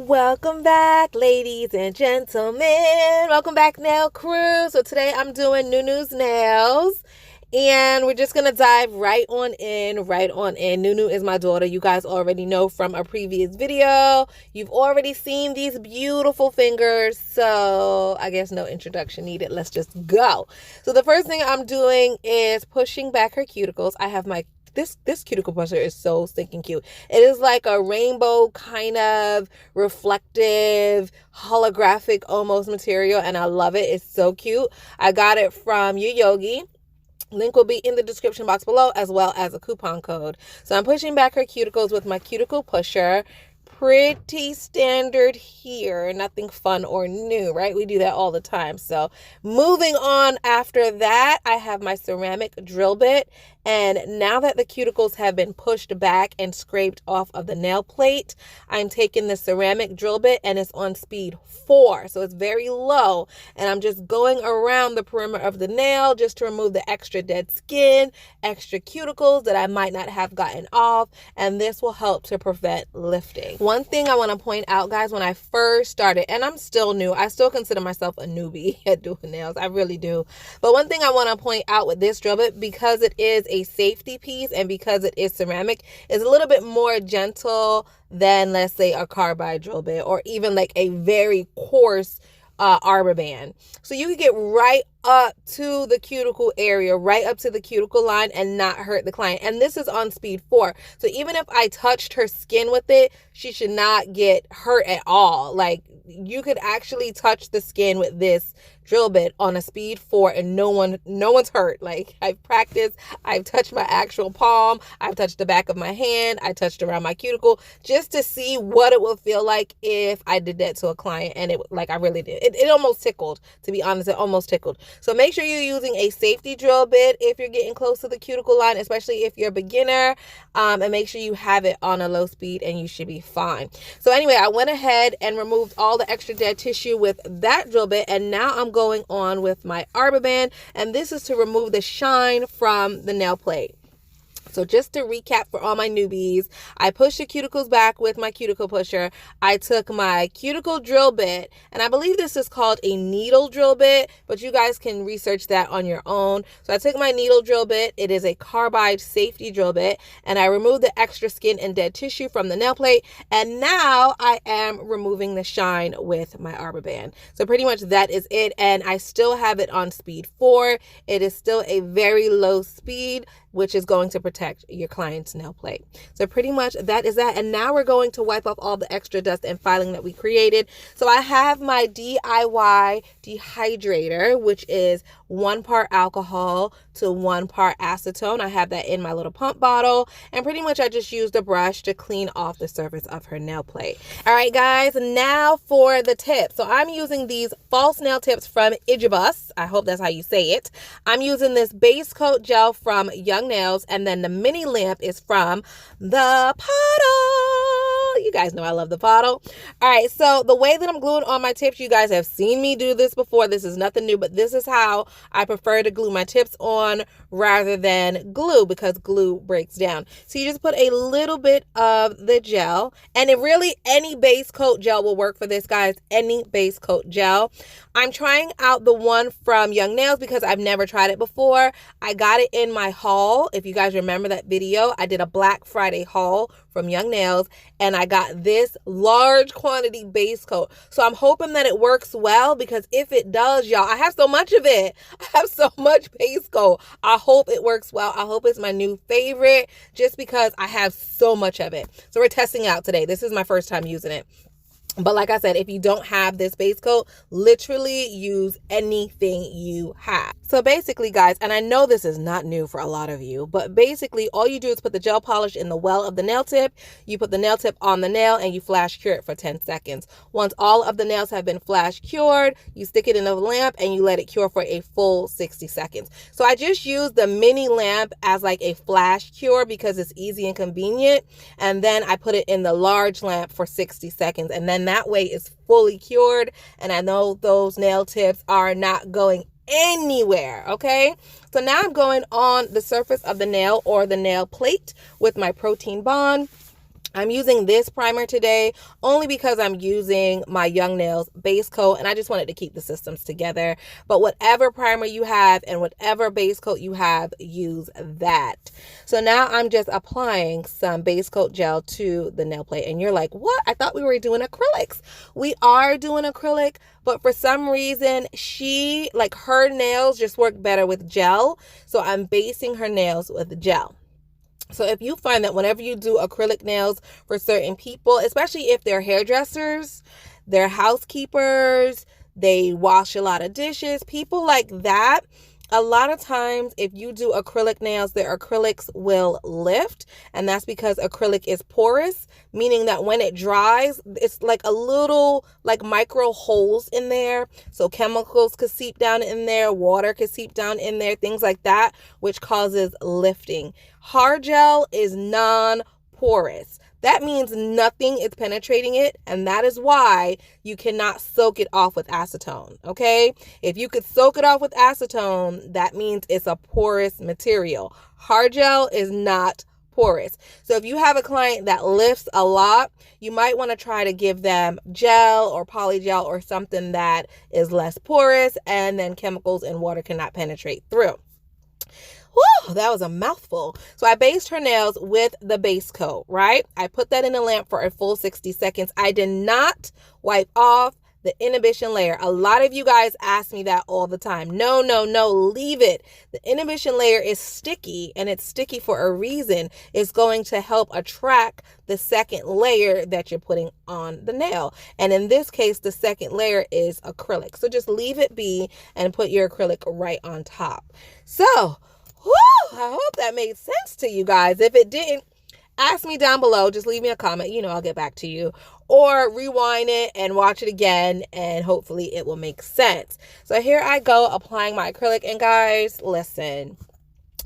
Welcome back, ladies and gentlemen. Welcome back, nail crew. So today I'm doing Nunu's nails, and we're just gonna dive right on in. Nunu is my daughter. You guys already know from a previous video. You've already seen these beautiful fingers, so I guess no introduction needed. Let's just go. So the first thing I'm doing is pushing back her cuticles. I have my this cuticle pusher is so stinking cute. It is like a rainbow kind of reflective, holographic almost material, and I love it. It's so cute. I got it from Yogi. Link will be in the description box below, as well as a coupon code. So I'm pushing back her cuticles with my cuticle pusher. Pretty standard here, nothing fun or new, right? We do that all the time. So moving on, after that, I have my ceramic drill bit. And now that the cuticles have been pushed back and scraped off of the nail plate, I'm taking the ceramic drill bit and it's on speed 4. So it's very low. And I'm just going around the perimeter of the nail just to remove the extra dead skin, extra cuticles that I might not have gotten off. And this will help to prevent lifting. One thing I want to point out, guys, when I first started, and I'm still new, I still consider myself a newbie at doing nails. I really do. But one thing I want to point out with this drill bit, because it is a safety piece and because it is ceramic, is a little bit more gentle than, let's say, a carbide drill bit or even like a very coarse arbor band. So you can get right up to the cuticle area, right up to the cuticle line, and not hurt the client. And this is on speed 4. So even if I touched her skin with it, she should not get hurt at all. Like, you could actually touch the skin with this drill bit on a speed 4 and no one's hurt. Like, I've practiced, I've touched my actual palm, I've touched the back of my hand, I touched around my cuticle just to see what it would feel like if I did that to a client. And it, like, I really did. It almost tickled, to be honest. It almost tickled. So make sure you're using a safety drill bit if you're getting close to the cuticle line, especially if you're a beginner, and make sure you have it on a low speed and you should be fine. So anyway, I went ahead and removed all the extra dead tissue with that drill bit, and now I'm going on with my arbor band, and this is to remove the shine from the nail plate. So just to recap for all my newbies, I pushed the cuticles back with my cuticle pusher. I took my cuticle drill bit, and I believe this is called a needle drill bit, but you guys can research that on your own. So I took my needle drill bit. It is a carbide safety drill bit, and I removed the extra skin and dead tissue from the nail plate. And now I am removing the shine with my arbor band. So pretty much that is it. And I still have it on speed 4. It is still a very low speed, which is going to protect your client's nail plate. So pretty much that is that. And now we're going to wipe off all the extra dust and filing that we created. So I have my DIY dehydrator, which is 1 part alcohol to 1 part acetone. I have that in my little pump bottle. And pretty much I just used a brush to clean off the surface of her nail plate. All right, guys, now for the tips. So I'm using these false nail tips from Ijibus. I hope that's how you say it. I'm using this base coat gel from Young Nails, and then the mini lamp is from the Pottle. You guys know I love the Pottle. All right, so the way that I'm gluing on my tips, you guys have seen me do this before. This is nothing new, but this is how I prefer to glue my tips on rather than glue, because glue breaks down. So you just put a little bit of the gel, and it really, any base coat gel will work for this, guys. Any base coat gel. I'm trying out the one from Young Nails because I've never tried it before. I got it in my haul. If you guys remember that video, I did a Black Friday haul from Young Nails, and I got this large quantity base coat. So I'm hoping that it works well, because if it does, y'all, I have so much of it. I have so much base coat. I hope it works well. I hope it's my new favorite, just because I have so much of it. So we're testing out today. This is my first time using it. But like I said, if you don't have this base coat, literally use anything you have. So basically, guys, and I know this is not new for a lot of you, but basically all you do is put the gel polish in the well of the nail tip. You put the nail tip on the nail and you flash cure it for 10 seconds. Once all of the nails have been flash cured, you stick it in the lamp and you let it cure for a full 60 seconds. So I just use the mini lamp as like a flash cure because it's easy and convenient. And then I put it in the large lamp for 60 seconds. And then that way it's fully cured. And I know those nail tips are not going anywhere. Okay, so now I'm going on the surface of the nail or the nail plate with my protein bond. I'm using this primer today only because I'm using my Young Nails base coat and I just wanted to keep the systems together. But whatever primer you have and whatever base coat you have, use that. So now I'm just applying some base coat gel to the nail plate. And you're like, what? I thought we were doing acrylics. We are doing acrylic, but for some reason, her nails just work better with gel. So I'm basing her nails with gel. So if you find that whenever you do acrylic nails for certain people, especially if they're hairdressers, they're housekeepers, they wash a lot of dishes, people like that, a lot of times if you do acrylic nails, their acrylics will lift, and that's because acrylic is porous, meaning that when it dries, it's like a little micro holes in there, so chemicals could seep down in there, water could seep down in there, things like that, which causes lifting. Hard gel is non-porous. That means nothing is penetrating it, and that is why you cannot soak it off with acetone, okay? If you could soak it off with acetone, that means it's a porous material. Hard gel is not porous. So if you have a client that lifts a lot, you might want to try to give them gel or polygel or something that is less porous, and then chemicals and water cannot penetrate through. Whew, that was a mouthful. So I based her nails with the base coat, right? I put that in the lamp for a full 60 seconds. I did not wipe off the inhibition layer. A lot of you guys ask me that all the time. No, leave it. The inhibition layer is sticky, and it's sticky for a reason. It's going to help attract the second layer that you're putting on the nail. And in this case, the second layer is acrylic. So just leave it be and put your acrylic right on top. So, whew, I hope that made sense to you guys. If it didn't, ask me down below. Just leave me a comment. I'll get back to you. Or rewind it and watch it again, and hopefully it will make sense. So here I go applying my acrylic. And guys, listen,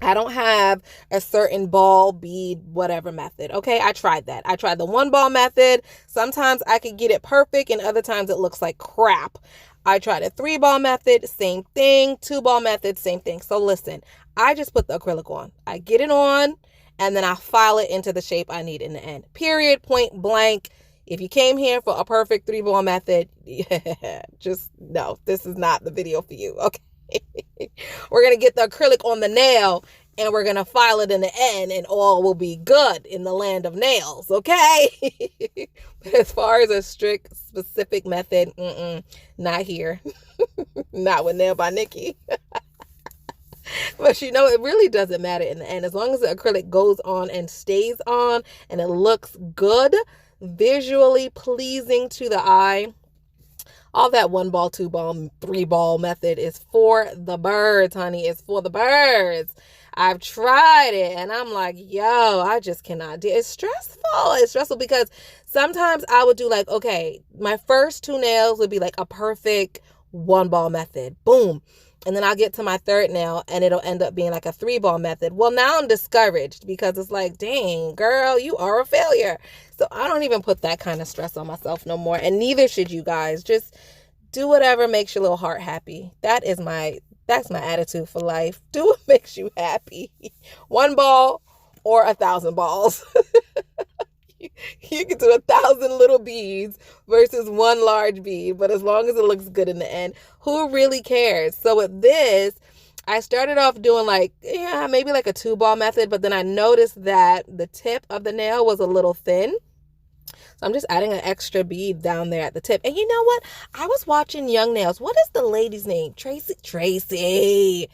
I don't have a certain ball, bead, whatever method. Okay, I tried that. I tried the one ball method. Sometimes I could get it perfect, and other times it looks like crap. I tried a 3-ball method, same thing. 2-ball method, same thing. So listen, I just put the acrylic on. I get it on, and then I file it into the shape I need in the end. Period, point blank. If you came here for a perfect 3-ball method, just no, this is not the video for you, okay? We're going to get the acrylic on the nail, and we're going to file it in the end, and all will be good in the land of nails, okay? But as far as a strict, specific method, not here. Not with Nail by Nikki. But it really doesn't matter in the end. As long as the acrylic goes on and stays on, and it looks good, visually pleasing to the eye, all that 1-ball, 2-ball, 3-ball method is for the birds, honey. It's for the birds. I've tried it, and I'm like, yo, I just cannot do it. It's stressful. It's stressful because sometimes I would do okay, my first 2 nails would be like a perfect 1-ball method. Boom. And then I'll get to my 3rd nail, and it'll end up being like a 3-ball method. Well, now I'm discouraged because it's like, dang, girl, you are a failure. So I don't even put that kind of stress on myself no more. And neither should you guys. Just do whatever makes your little heart happy. That's my attitude for life. Do what makes you happy. 1 ball or 1,000 balls. You can do 1,000 little beads versus 1 large bead, but as long as it looks good in the end, who really cares? So with this, I started off doing maybe like a 2-ball method, but then I noticed that the tip of the nail was a little thin. So I'm just adding an extra bead down there at the tip. And you know what? I was watching Young Nails. What is the lady's name? Tracy.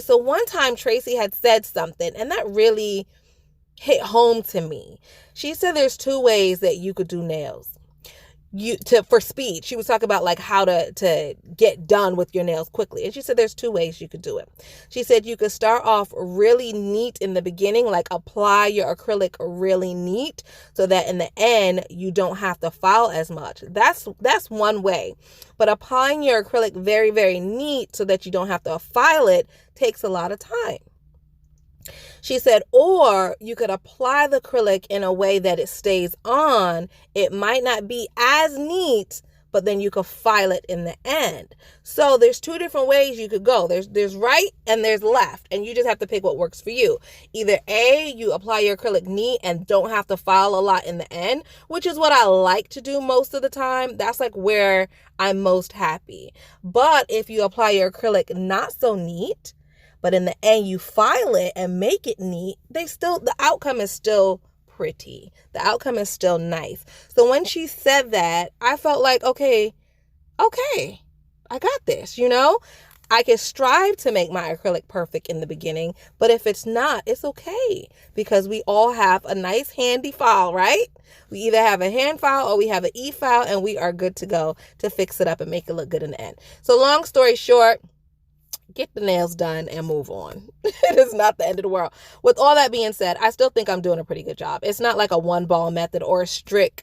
So one time Tracy had said something, and that really hit home to me. She said there's 2 ways that you could do nails. For speed. She was talking about how to get done with your nails quickly. And she said there's 2 ways you could do it. She said you could start off really neat in the beginning, apply your acrylic really neat so that in the end you don't have to file as much. That's one way. But applying your acrylic very, very neat so that you don't have to file it takes a lot of time. She said, or you could apply the acrylic in a way that it stays on. It might not be as neat, but then you could file it in the end. So there's two different ways you could go. There's right and there's left, and you just have to pick what works for you. Either A, you apply your acrylic neat and don't have to file a lot in the end, which is what I like to do most of the time. That's like where I'm most happy. But if you apply your acrylic not so neat, but in the end you file it and make it neat, the outcome is still pretty. The outcome is still nice. So when she said that, I felt like, okay, I got this, I can strive to make my acrylic perfect in the beginning, but if it's not, it's okay, because we all have a nice handy file, right? We either have a hand file or we have an e-file, and we are good to go to fix it up and make it look good in the end. So long story short, get the nails done and move on. It is not the end of the world. With all that being said, I still think I'm doing a pretty good job. It's not like a 1-ball method or a strict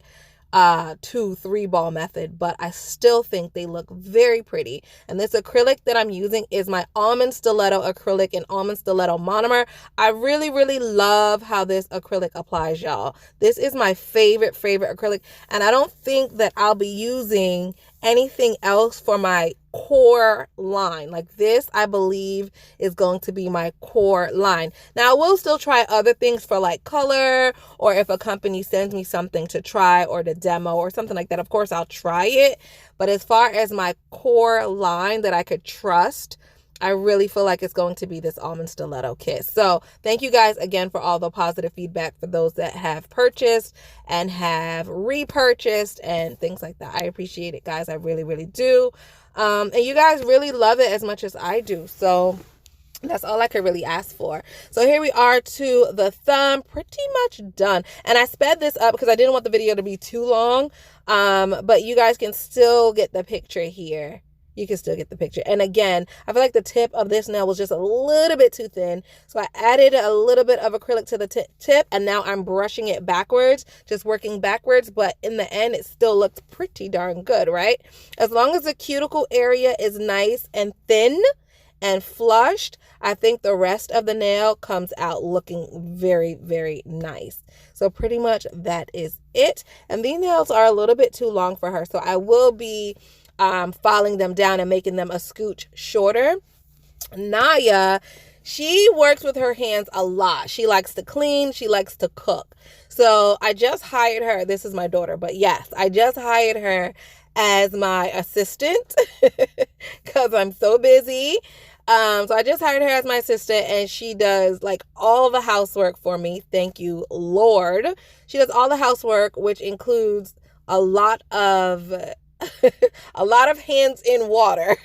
2-3 ball method, but I still think they look very pretty. And this acrylic that I'm using is my Almond Stiletto acrylic and Almond Stiletto monomer. I really, really love how this acrylic applies, y'all. This is my favorite acrylic, and I don't think that I'll be using anything else for my core line. Like this, I believe, is going to be my core line. Now, I will still try other things for like color, or if a company sends me something to try or to demo or something like that, of course I'll try it. But as far as my core line that I could trust, I really feel like it's going to be this Almond Stiletto kit. So thank you guys again for all the positive feedback for those that have purchased and have repurchased and things like that. I appreciate it, guys. I really, really do. And you guys really love it as much as I do. So that's all I could really ask for. So here we are to the thumb, pretty much done. And I sped this up because I didn't want the video to be too long. But you guys can still get the picture here. You can still get the picture. And again, I feel like the tip of this nail was just a little bit too thin. So I added a little bit of acrylic to the tip, and now I'm brushing it backwards, just working backwards. But in the end, it still looks pretty darn good, right? As long as the cuticle area is nice and thin and flushed, I think the rest of the nail comes out looking very, very nice. So pretty much that is it. And these nails are a little bit too long for her, so I will be filing them down and making them a scooch shorter. Naya, she works with her hands a lot. She likes to clean. She likes to cook. So I just hired her. This is my daughter, but yes, I just hired her as my assistant because I'm so busy. So I just hired her as my assistant, and she does like all the housework for me. Thank you, Lord. She does all the housework, which includes a lot of hands in water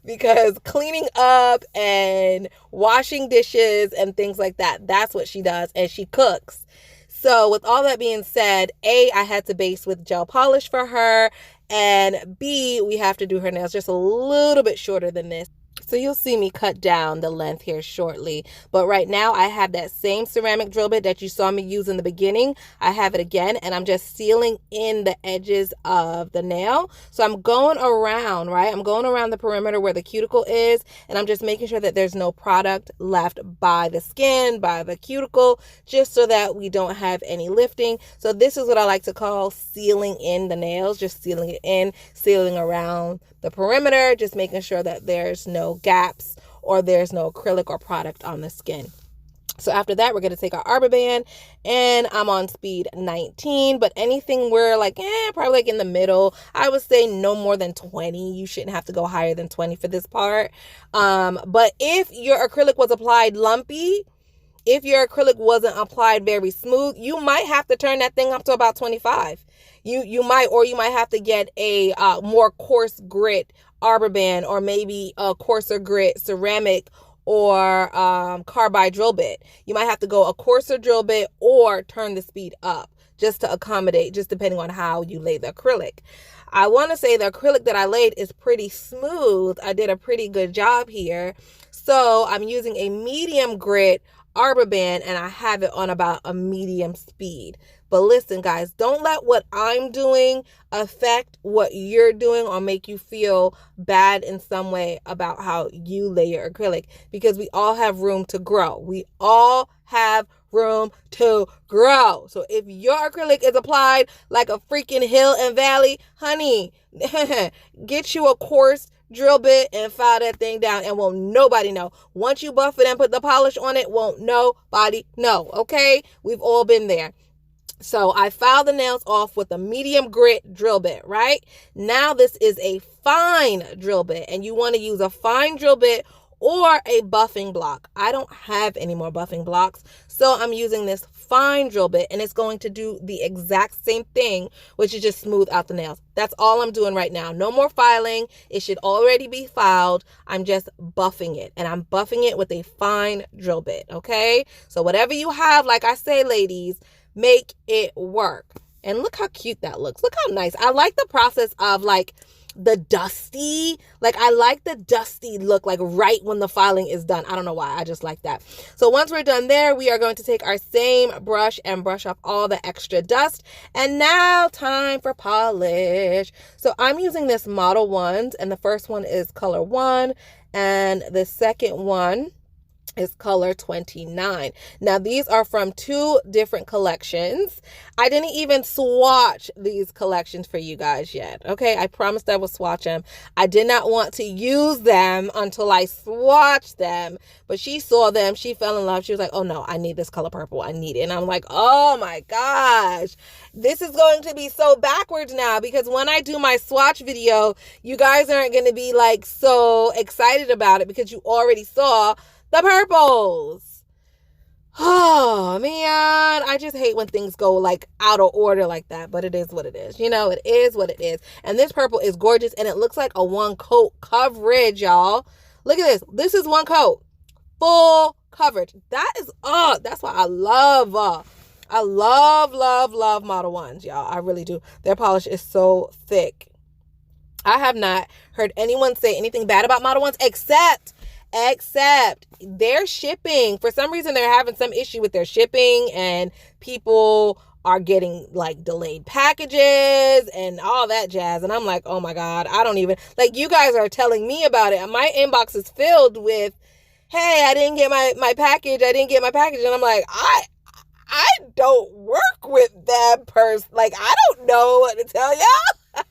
because cleaning up and washing dishes and things like that, that's what she does, and she cooks. So with all that being said, A, I had to base with gel polish for her, and B, we have to do her nails just a little bit shorter than this. So you'll see me cut down the length here shortly. But right now I have that same ceramic drill bit that you saw me use in the beginning. I have it again, and I'm just sealing in the edges of the nail. So I'm going around, right? I'm going around the perimeter where the cuticle is, and I'm just making sure that there's no product left by the skin, by the cuticle, just so that we don't have any lifting. So this is what I like to call sealing in the nails, just sealing it in, sealing around the perimeter, just making sure that there's no gaps or there's no acrylic or product on the skin. So after that, we're going to take our arbor band, and I'm on speed 19, but anything we're like, probably like in the middle, I would say no more than 20. You shouldn't have to go higher than 20 for this part. But if your acrylic was applied lumpy, if your acrylic wasn't applied very smooth, you might have to turn that thing up to about 25. You might have to get a more coarse grit arbor band, or maybe a coarser grit ceramic or carbide drill bit. You might have to go a coarser drill bit or turn the speed up just to accommodate, just depending on how you lay the acrylic. I want to say the acrylic that I laid is pretty smooth. I did a pretty good job here. So I'm using a medium grit arbor band, and I have it on about a medium speed. But listen, guys, don't let what I'm doing affect what you're doing or make you feel bad in some way about how you lay your acrylic, because we all have room to grow. We all have room to grow. So if your acrylic is applied like a freaking hill and valley, honey, get you a coarse drill bit and file that thing down, and won't nobody know. Once you buff it and put the polish on it, won't nobody know, okay? We've all been there. So I filed the nails off with a medium grit drill bit, right? Now this is a fine drill bit, and you want to use a fine drill bit or a buffing block. I don't have any more buffing blocks, so I'm using this fine drill bit, and it's going to do the exact same thing, which is just smooth out the nails. That's all I'm doing right now. No more filing. It should already be filed. I'm just buffing it, and I'm buffing it with a fine drill bit, okay? So whatever you have, like I say, ladies, make it work. And look how cute that looks. Look how nice. I like the process of like the dusty, like I like the dusty look, like right when the filing is done. I don't know why, I just like that. So once we're done there, we are going to take our same brush and brush off all the extra dust. And now time for polish. So I'm using this Modelones, and the first one is color 1 and the second one is color 29. Now these are from 2 different collections. I didn't even swatch these collections for you guys yet. Okay, I promised I would swatch them. I did not want to use them until I swatched them, but she saw them, she fell in love. She was like, oh no, I need this color purple, I need it. And I'm like, oh my gosh, this is going to be so backwards now, because when I do my swatch video, you guys aren't going to be like so excited about it because you already saw the purples. Oh man, I just hate when things go like out of order like that, but it is what it is. You know, it is what it is. And this purple is gorgeous, and it looks like a 1 coat coverage, y'all. Look at this. This is 1 coat, full coverage. That is, that's why I love Modelones, y'all. I really do. Their polish is so thick. I have not heard anyone say anything bad about Modelones except their shipping. For some reason, they're having some issue with their shipping, and people are getting like delayed packages and all that jazz. And I'm like, oh my God, I don't even, like, you guys are telling me about it. My inbox is filled with, hey, I didn't get my package. And I'm like, I don't work with that person. Like, I don't know what to tell y'all.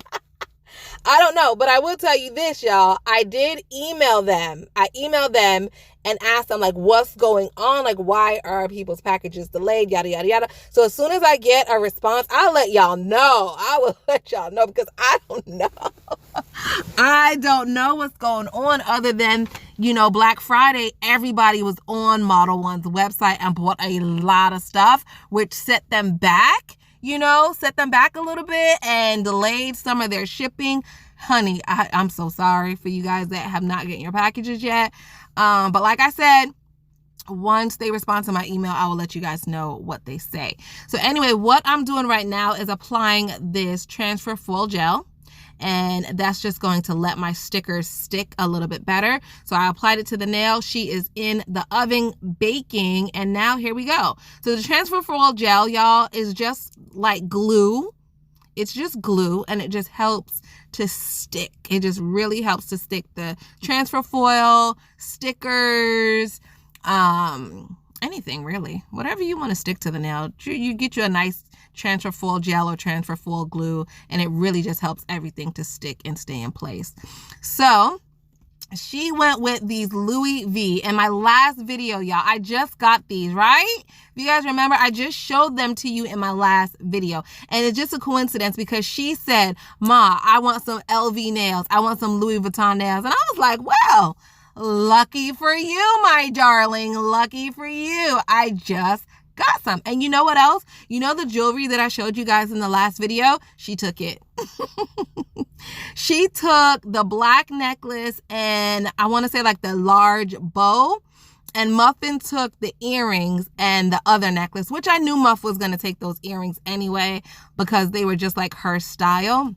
I don't know, but I will tell you this, y'all. I did email them. I emailed them and asked them, like, what's going on? Like, why are people's packages delayed? Yada, yada, yada. So as soon as I get a response, I'll let y'all know. I will let y'all know, because I don't know. I don't know what's going on, other than, you know, Black Friday, everybody was on Modelones' website and bought a lot of stuff, which set them back. You know, set them back a little bit and delayed some of their shipping. Honey, I'm so sorry for you guys that have not gotten your packages yet. But like I said, once they respond to my email, I will let you guys know what they say. So anyway, what I'm doing right now is applying this transfer foil gel. And that's just going to let my stickers stick a little bit better. So I applied it to the nail. She is in the oven baking. And now here we go. So the transfer foil gel, y'all, is just like glue. It's just glue, and it just helps to stick. It just really helps to stick the transfer foil, stickers, anything really. Whatever you want to stick to the nail. You get you a nice transfer foil gel or transfer foil glue, and it really just helps everything to stick and stay in place. So she went with these Louis V. In my last video, y'all, I just got these, right? If you guys remember, I just showed them to you in my last video. And it's just a coincidence, because she said, Ma, I want some LV nails. I want some Louis Vuitton nails. And I was like, well, lucky for you, my darling. Lucky for you. I just got some. And you know what else? You know the jewelry that I showed you guys in the last video? She took it. She took the black necklace, and I want to say like the large bow, and Muffin took the earrings and the other necklace, which I knew Muff was going to take those earrings anyway, because they were just like her style.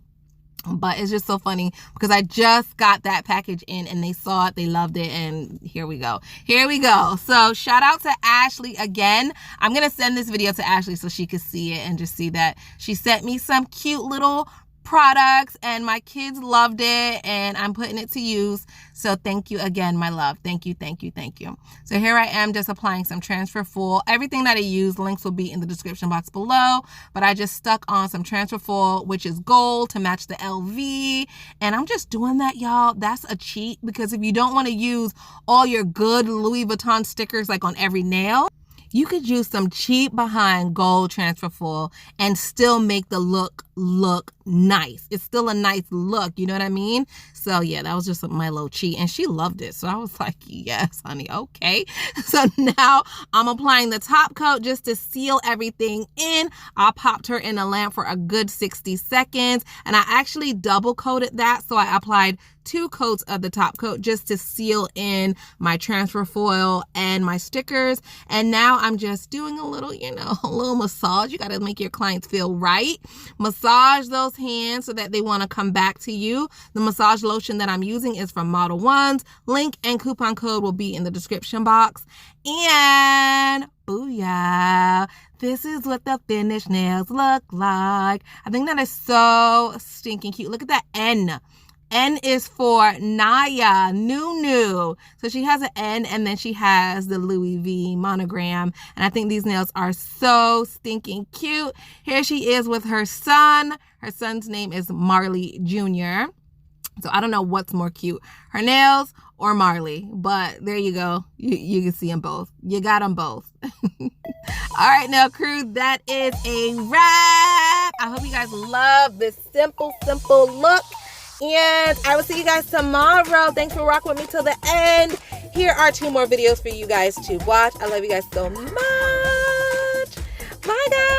But it's just so funny, because I just got that package in, and they saw it, they loved it, and here we go. Here we go. So shout out to Ashley again. I'm going to send this video to Ashley so she could see it and just see that she sent me some cute little products, and my kids loved it, and I'm putting it to use. So thank you again, my love. Thank you, thank you, thank you. So here I am just applying some Transfer Full. Everything that I use, links will be in the description box below, but I just stuck on some Transfer Full, which is gold, to match the LV, and I'm just doing that, y'all. That's a cheat, because if you don't want to use all your good Louis Vuitton stickers like on every nail, you could use some cheap behind gold Transfer Full and still make the look nice. It's still a nice look, you know what I mean? So yeah, that was just my little cheat, and she loved it. So I was like, yes, honey, okay. So now I'm applying the top coat just to seal everything in. I popped her in a lamp for a good 60 seconds, and I actually double coated that. So I applied 2 coats of the top coat just to seal in my Transfer Foil and my stickers. And now I'm just doing a little, a little massage. You got to make your clients feel right. Massage those hands so that they want to come back to you. The massage lotion that I'm using is from Modelones. Link and coupon code will be in the description box. And booyah, this is what the finished nails look like. I think that is so stinking cute. Look at that N. N is for Naya, new. So she has an N, and then she has the Louis V monogram. And I think these nails are so stinking cute. Here she is with her son. Her son's name is Marley Jr. So I don't know what's more cute, her nails or Marley. But there you go. You can see them both. You got them both. All right, nail crew, that is a wrap. I hope you guys love this simple look. And I will see you guys tomorrow. Thanks for rocking with me till the end. Here are 2 more videos for you guys to watch. I love you guys so much. Bye, guys.